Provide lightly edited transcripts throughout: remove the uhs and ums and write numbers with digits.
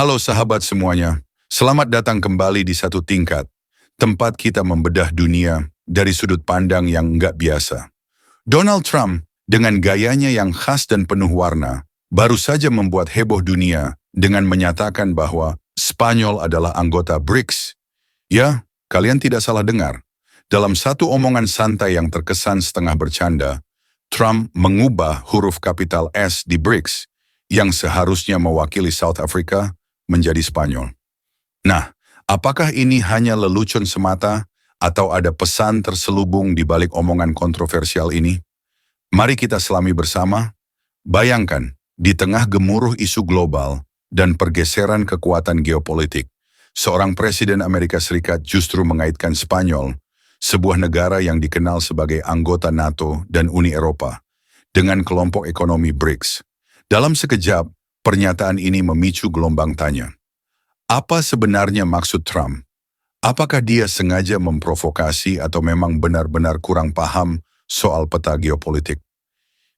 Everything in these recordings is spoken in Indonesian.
Halo sahabat semuanya, selamat datang kembali di Satu Tingkat, tempat kita membedah dunia dari sudut pandang yang nggak biasa. Donald Trump, dengan gayanya yang khas dan penuh warna, baru saja membuat heboh dunia dengan menyatakan bahwa Spanyol adalah anggota BRICS. Ya, kalian tidak salah dengar. Dalam satu omongan santai yang terkesan setengah bercanda, Trump mengubah huruf kapital S di BRICS yang seharusnya mewakili South Africa menjadi Spanyol. Nah, apakah ini hanya lelucon semata atau ada pesan terselubung di balik omongan kontroversial ini? Mari kita selami bersama. Bayangkan, di tengah gemuruh isu global dan pergeseran kekuatan geopolitik, seorang presiden Amerika Serikat justru mengaitkan Spanyol, sebuah negara yang dikenal sebagai anggota NATO dan Uni Eropa, dengan kelompok ekonomi BRICS. Dalam sekejap, pernyataan ini memicu gelombang tanya. Apa sebenarnya maksud Trump? Apakah dia sengaja memprovokasi atau memang benar-benar kurang paham soal peta geopolitik?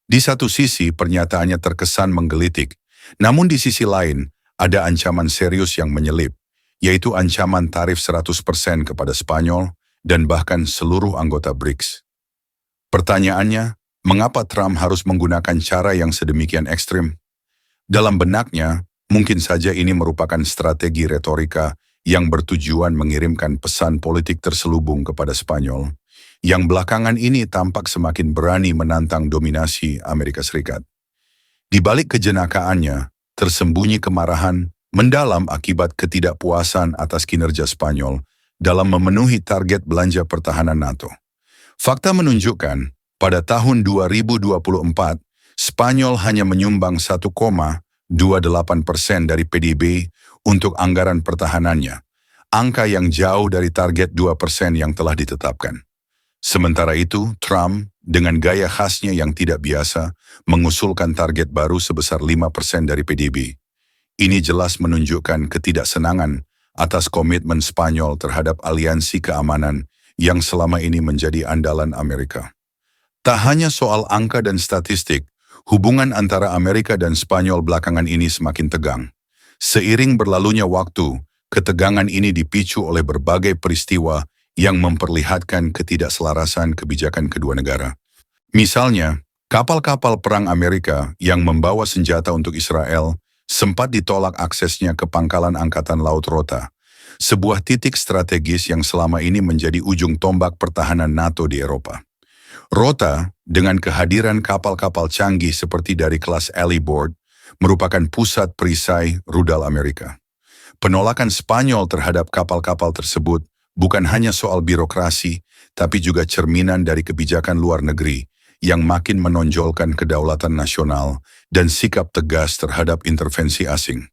Di satu sisi, pernyataannya terkesan menggelitik, namun di sisi lain, ada ancaman serius yang menyelip, yaitu ancaman tarif 100% kepada Spanyol dan bahkan seluruh anggota BRICS. Pertanyaannya, mengapa Trump harus menggunakan cara yang sedemikian ekstrim? Dalam benaknya, mungkin saja ini merupakan strategi retorika yang bertujuan mengirimkan pesan politik terselubung kepada Spanyol, yang belakangan ini tampak semakin berani menantang dominasi Amerika Serikat. Di balik kejenakaannya, tersembunyi kemarahan mendalam akibat ketidakpuasan atas kinerja Spanyol dalam memenuhi target belanja pertahanan NATO. Fakta menunjukkan, pada tahun 2024, Spanyol hanya menyumbang 1,28% dari PDB untuk anggaran pertahanannya, angka yang jauh dari target 2% yang telah ditetapkan. Sementara itu, Trump, dengan gaya khasnya yang tidak biasa, mengusulkan target baru sebesar 5% dari PDB. Ini jelas menunjukkan ketidaksenangan atas komitmen Spanyol terhadap aliansi keamanan yang selama ini menjadi andalan Amerika. Tak hanya soal angka dan statistik, hubungan antara Amerika dan Spanyol belakangan ini semakin tegang. Seiring berlalunya waktu, ketegangan ini dipicu oleh berbagai peristiwa yang memperlihatkan ketidakselarasan kebijakan kedua negara. Misalnya, kapal-kapal perang Amerika yang membawa senjata untuk Israel sempat ditolak aksesnya ke pangkalan Angkatan Laut Rota, sebuah titik strategis yang selama ini menjadi ujung tombak pertahanan NATO di Eropa. Rota, dengan kehadiran kapal-kapal canggih seperti dari kelas Alibord, merupakan pusat perisai rudal Amerika. Penolakan Spanyol terhadap kapal-kapal tersebut bukan hanya soal birokrasi, tapi juga cerminan dari kebijakan luar negeri yang makin menonjolkan kedaulatan nasional dan sikap tegas terhadap intervensi asing.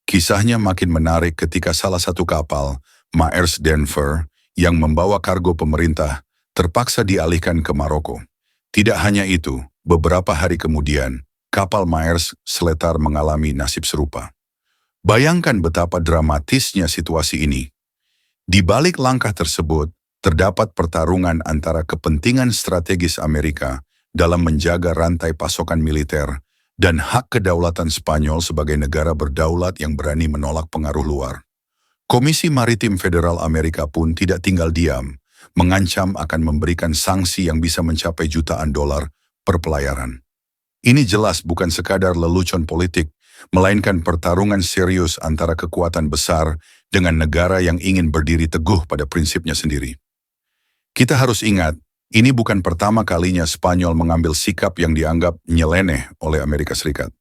Kisahnya makin menarik ketika salah satu kapal, Maersk Denver, yang membawa kargo pemerintah, terpaksa dialihkan ke Maroko. Tidak hanya itu, beberapa hari kemudian, kapal Maersk Sletar mengalami nasib serupa. Bayangkan betapa dramatisnya situasi ini. Di balik langkah tersebut, terdapat pertarungan antara kepentingan strategis Amerika dalam menjaga rantai pasokan militer dan hak kedaulatan Spanyol sebagai negara berdaulat yang berani menolak pengaruh luar. Komisi Maritim Federal Amerika pun tidak tinggal diam, mengancam akan memberikan sanksi yang bisa mencapai jutaan dolar per pelayaran. Ini jelas bukan sekadar lelucon politik, melainkan pertarungan serius antara kekuatan besar dengan negara yang ingin berdiri teguh pada prinsipnya sendiri. Kita harus ingat, ini bukan pertama kalinya Spanyol mengambil sikap yang dianggap nyeleneh oleh Amerika Serikat.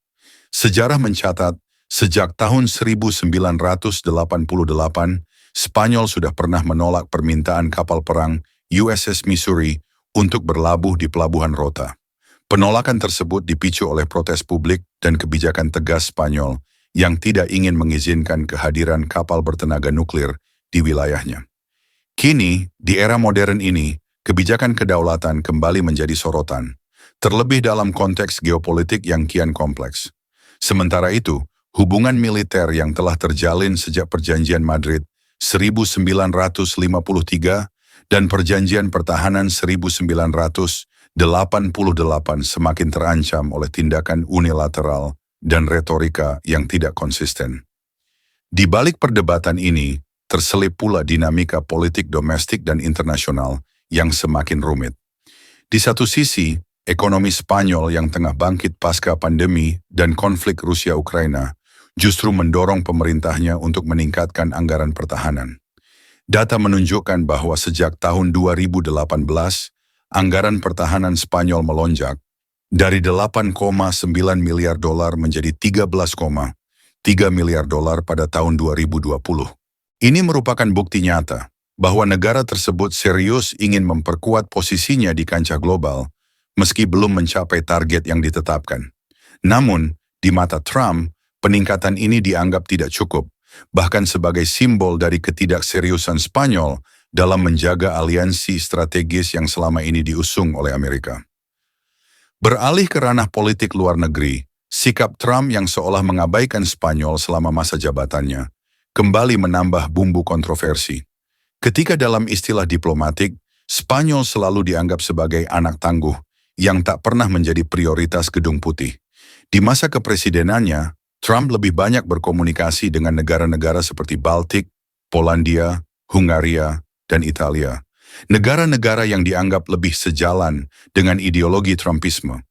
Sejarah mencatat, sejak tahun 1988, Spanyol sudah pernah menolak permintaan kapal perang USS Missouri untuk berlabuh di Pelabuhan Rota. Penolakan tersebut dipicu oleh protes publik dan kebijakan tegas Spanyol yang tidak ingin mengizinkan kehadiran kapal bertenaga nuklir di wilayahnya. Kini, di era modern ini, kebijakan kedaulatan kembali menjadi sorotan, terlebih dalam konteks geopolitik yang kian kompleks. Sementara itu, hubungan militer yang telah terjalin sejak Perjanjian Madrid 1953 dan Perjanjian Pertahanan 1988 semakin terancam oleh tindakan unilateral dan retorika yang tidak konsisten. Di balik perdebatan ini, terselip pula dinamika politik domestik dan internasional yang semakin rumit. Di satu sisi, ekonomi Spanyol yang tengah bangkit pasca pandemi dan konflik Rusia-Ukraina justru mendorong pemerintahnya untuk meningkatkan anggaran pertahanan. Data menunjukkan bahwa sejak tahun 2018, anggaran pertahanan Spanyol melonjak dari 8,9 miliar dolar menjadi 13,3 miliar dolar pada tahun 2020. Ini merupakan bukti nyata bahwa negara tersebut serius ingin memperkuat posisinya di kancah global, meski belum mencapai target yang ditetapkan. Namun, di mata Trump, peningkatan ini dianggap tidak cukup, bahkan sebagai simbol dari ketidakseriusan Spanyol dalam menjaga aliansi strategis yang selama ini diusung oleh Amerika. Beralih ke ranah politik luar negeri, sikap Trump yang seolah mengabaikan Spanyol selama masa jabatannya kembali menambah bumbu kontroversi. Ketika dalam istilah diplomatik, Spanyol selalu dianggap sebagai anak tangguh yang tak pernah menjadi prioritas Gedung Putih. Di masa kepresidenannya, Trump lebih banyak berkomunikasi dengan negara-negara seperti Baltik, Polandia, Hungaria, dan Italia. Negara-negara yang dianggap lebih sejalan dengan ideologi Trumpisme.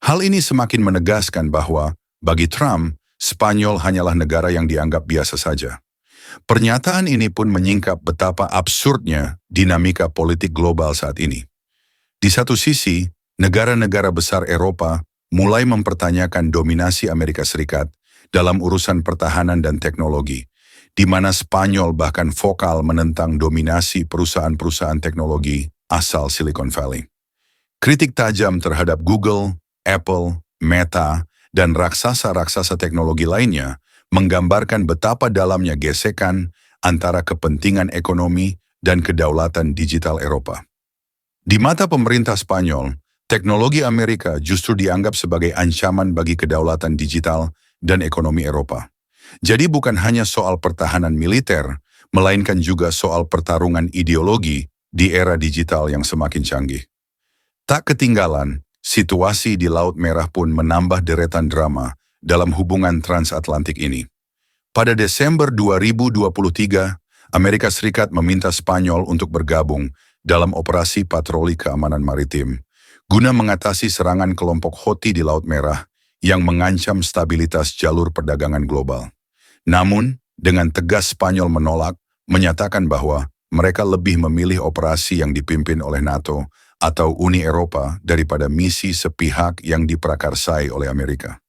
Hal ini semakin menegaskan bahwa, bagi Trump, Spanyol hanyalah negara yang dianggap biasa saja. Pernyataan ini pun menyingkap betapa absurdnya dinamika politik global saat ini. Di satu sisi, negara-negara besar Eropa mulai mempertanyakan dominasi Amerika Serikat dalam urusan pertahanan dan teknologi, di mana Spanyol bahkan vokal menentang dominasi perusahaan-perusahaan teknologi asal Silicon Valley. Kritik tajam terhadap Google, Apple, Meta, dan raksasa-raksasa teknologi lainnya menggambarkan betapa dalamnya gesekan antara kepentingan ekonomi dan kedaulatan digital Eropa. Di mata pemerintah Spanyol, teknologi Amerika justru dianggap sebagai ancaman bagi kedaulatan digital dan ekonomi Eropa. Jadi bukan hanya soal pertahanan militer, melainkan juga soal pertarungan ideologi di era digital yang semakin canggih. Tak ketinggalan, situasi di Laut Merah pun menambah deretan drama dalam hubungan transatlantik ini. Pada Desember 2023, Amerika Serikat meminta Spanyol untuk bergabung dalam operasi patroli keamanan maritim, guna mengatasi serangan kelompok Houthi di Laut Merah yang mengancam stabilitas jalur perdagangan global. Namun, dengan tegas Spanyol menolak, menyatakan bahwa mereka lebih memilih operasi yang dipimpin oleh NATO atau Uni Eropa daripada misi sepihak yang diprakarsai oleh Amerika.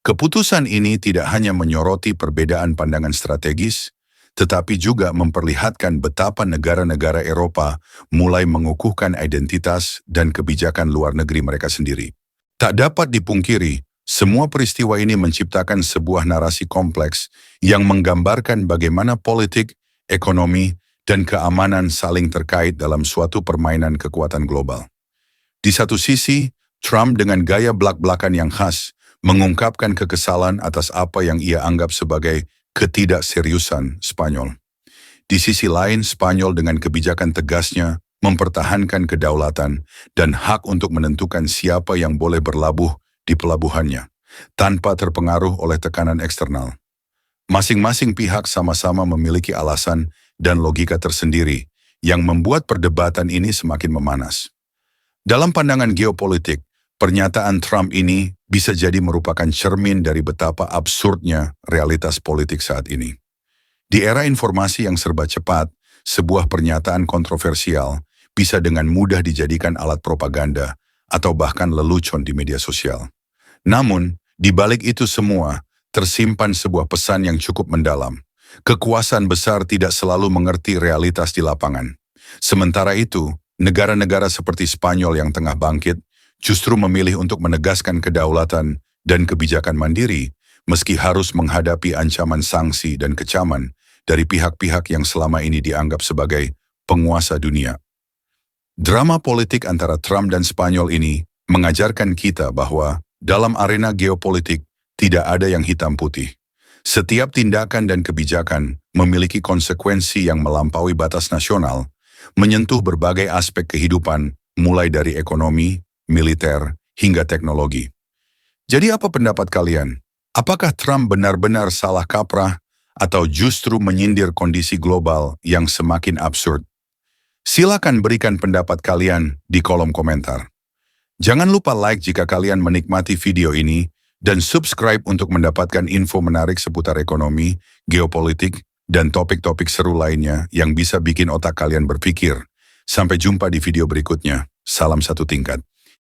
Keputusan ini tidak hanya menyoroti perbedaan pandangan strategis, tetapi juga memperlihatkan betapa negara-negara Eropa mulai mengukuhkan identitas dan kebijakan luar negeri mereka sendiri. Tak dapat dipungkiri, semua peristiwa ini menciptakan sebuah narasi kompleks yang menggambarkan bagaimana politik, ekonomi, dan keamanan saling terkait dalam suatu permainan kekuatan global. Di satu sisi, Trump dengan gaya blak-blakan yang khas mengungkapkan kekesalan atas apa yang ia anggap sebagai ketidakseriusan Spanyol. Di sisi lain, Spanyol dengan kebijakan tegasnya mempertahankan kedaulatan dan hak untuk menentukan siapa yang boleh berlabuh di pelabuhannya, tanpa terpengaruh oleh tekanan eksternal. Masing-masing pihak sama-sama memiliki alasan dan logika tersendiri yang membuat perdebatan ini semakin memanas. Dalam pandangan geopolitik, pernyataan Trump ini bisa jadi merupakan cermin dari betapa absurdnya realitas politik saat ini. Di era informasi yang serba cepat, sebuah pernyataan kontroversial bisa dengan mudah dijadikan alat propaganda atau bahkan lelucon di media sosial. Namun, di balik itu semua, tersimpan sebuah pesan yang cukup mendalam. Kekuasaan besar tidak selalu mengerti realitas di lapangan. Sementara itu, negara-negara seperti Spanyol yang tengah bangkit justru memilih untuk menegaskan kedaulatan dan kebijakan mandiri, meski harus menghadapi ancaman sanksi dan kecaman dari pihak-pihak yang selama ini dianggap sebagai penguasa dunia. Drama politik antara Trump dan Spanyol ini mengajarkan kita bahwa dalam arena geopolitik tidak ada yang hitam putih. Setiap tindakan dan kebijakan memiliki konsekuensi yang melampaui batas nasional, menyentuh berbagai aspek kehidupan, mulai dari ekonomi, militer, hingga teknologi. Jadi apa pendapat kalian? Apakah Trump benar-benar salah kaprah atau justru menyindir kondisi global yang semakin absurd? Silakan berikan pendapat kalian di kolom komentar. Jangan lupa like jika kalian menikmati video ini dan subscribe untuk mendapatkan info menarik seputar ekonomi, geopolitik, dan topik-topik seru lainnya yang bisa bikin otak kalian berpikir. Sampai jumpa di video berikutnya. Salam satu tingkat.